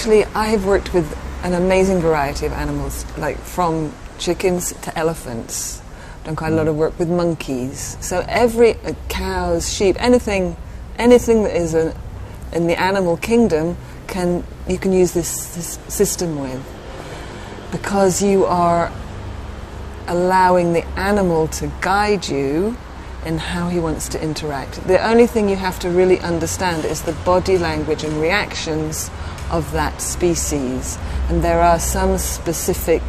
actually, I've worked with an amazing variety of animals, like from chickens to elephants. I've done quite a lot of work with monkeys. So cows, sheep, anything that is in the animal kingdom, you can use this system with, because you are allowing the animal to guide you in how he wants to interact. The only thing you have to really understand is the body language and reactions of that species. And there are some specific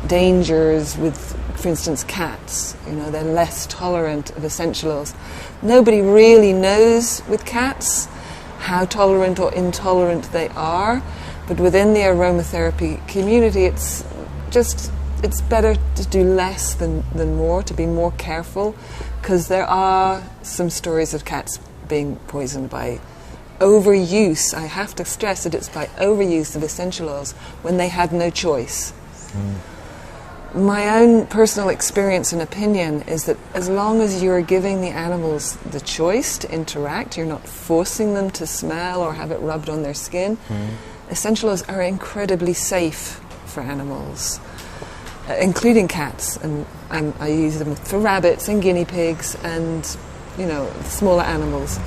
dangers with, for instance, cats. They're less tolerant of essential oils. Nobody really knows with cats how tolerant or intolerant they are, but within the aromatherapy community, it's better to do less than more, to be more careful, because there are some stories of cats being poisoned by overuse. I have to stress that it's by overuse of essential oils when they had no choice. My own personal experience and opinion is that as long as you're giving the animals the choice to interact, you're not forcing them to smell or have it rubbed on their skin, essential oils are incredibly safe for animals, including cats. And I use them for rabbits and guinea pigs and, smaller animals.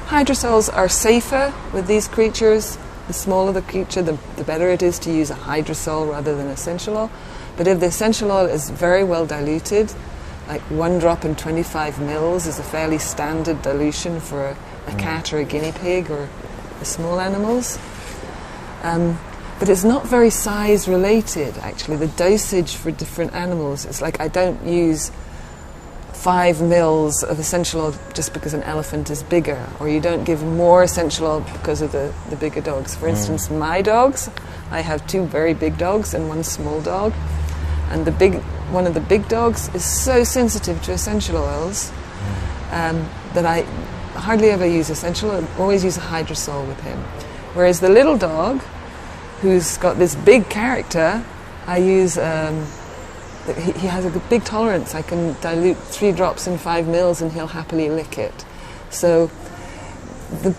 Hydrosols are safer with these creatures. The smaller the creature, the better it is to use a hydrosol rather than essential oil. But if the essential oil is very well diluted, like 1 drop in 25 mils is a fairly standard dilution for a cat or a guinea pig or the small animals. But it's not very size related, actually. The dosage for different animals, it's like I don't use 5 mils of essential oil just because an elephant is bigger, or you don't give more essential oil because of the bigger dogs. For instance, my dogs, I have 2 very big dogs and 1 small dog, and one of the big dogs is so sensitive to essential oils that I hardly ever use essential oil. I always use a hydrosol with him. Whereas the little dog, who's got this big character, I use, he has a big tolerance. I can dilute 3 drops in 5 mils and he'll happily lick it. So the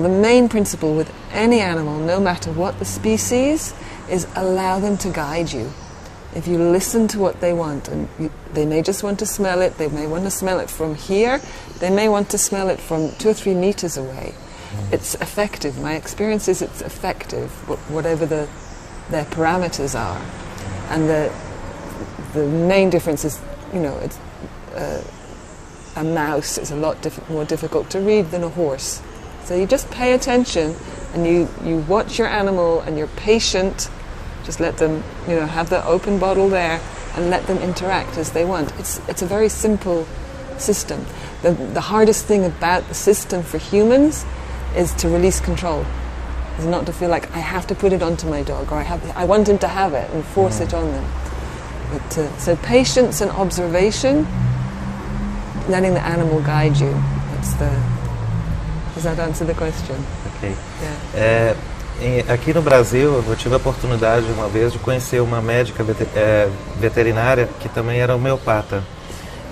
main principle with any animal, no matter what the species, is allow them to guide you. If you listen to what they want, and they may just want to smell it, they may want to smell it from here, they may want to smell it from 2 or 3 meters away. It's effective. My experience is it's effective, whatever their parameters are. And the main difference is, it's a mouse is a lot more difficult to read than a horse. So you just pay attention and you watch your animal and you're patient. Just let them, have the open bottle there and let them interact as they want. It's a very simple system. The hardest thing about the system for humans is to release control. Is not to feel like I have to put it onto my dog, or I want him to have it and force it on them. But so patience and observation, letting the animal guide you. Does that answer the question? Ok. Yeah. Aqui no Brasil, eu tive a oportunidade uma vez de conhecer uma médica veterinária que também era homeopata.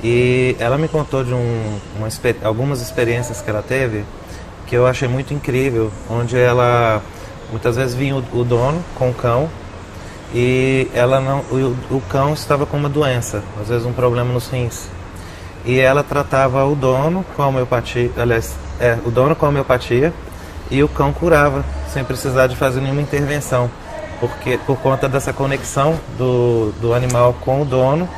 E ela me contou de algumas experiências que ela teve que eu achei muito incrível, onde ela muitas vezes vinha o dono com o cão e o cão estava com uma doença, às vezes um problema nos rins. E ela tratava o dono com a homeopatia, o dono com a homeopatia, e o cão curava, sem precisar de fazer nenhuma intervenção, por conta dessa conexão do animal com o dono,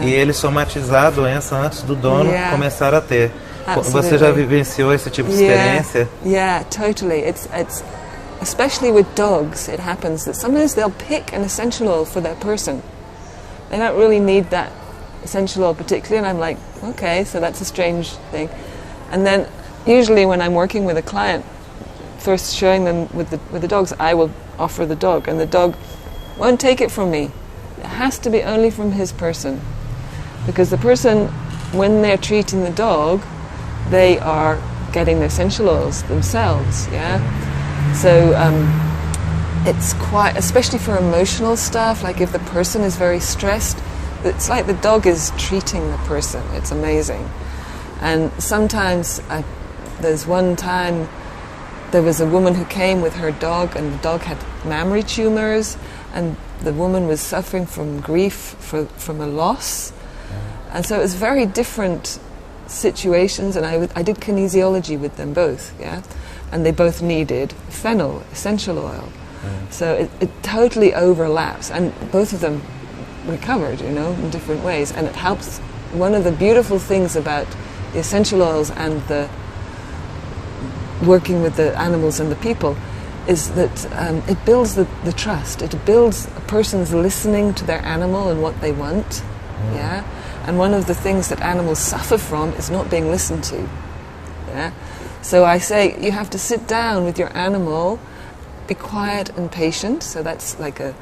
e ele somatizar a doença antes do dono começar a ter. Absolutely. Você já vivenciou esse tipo de experiência? Yeah, totally. It's especially with dogs, it happens that sometimes they'll pick an essential oil for their person. They don't really need that essential oil particularly, and I'm like, okay, so that's a strange thing. And then usually when I'm working with a client, first showing them with the dogs, I will offer the dog, and the dog won't take it from me. It has to be only from his person, because the person, when they're treating the dog, they are getting the essential oils themselves. So it's quite, especially for emotional stuff, like if the person is very stressed, it's like the dog is treating the person. It's amazing. And sometimes there's one time there was a woman who came with her dog, and the dog had mammary tumors, and the woman was suffering from grief from a loss. And so it was very different situations, and I did kinesiology with them both, yeah? And they both needed fennel, essential oil. So it totally overlaps, and both of them recovered, you know, in different ways. And it helps. One of the beautiful things about the essential oils and the working with the animals and the people is that it builds the trust. It builds a person's listening to their animal and what they want, yeah? And one of the things that animals suffer from is not being listened to, yeah? So I say you have to sit down with your animal, be quiet and patient. So that's like a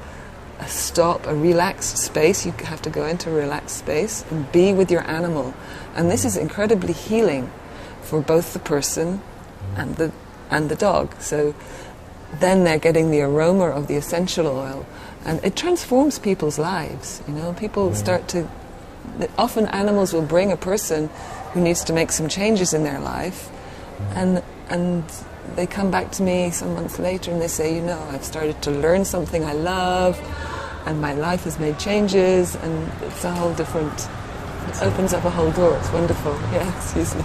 stop, a relaxed space. You have to go into a relaxed space and be with your animal. And this is incredibly healing for both the person and the dog. So then they're getting the aroma of the essential oil, and it transforms people's lives. You know, people start to. Often animals will bring a person who needs to make some changes in their life, and they come back to me some months later and they say, you know, I've started to learn something I love, and my life has made changes, and it's a whole different. It opens up a whole door. It's wonderful. Yeah, excuse me.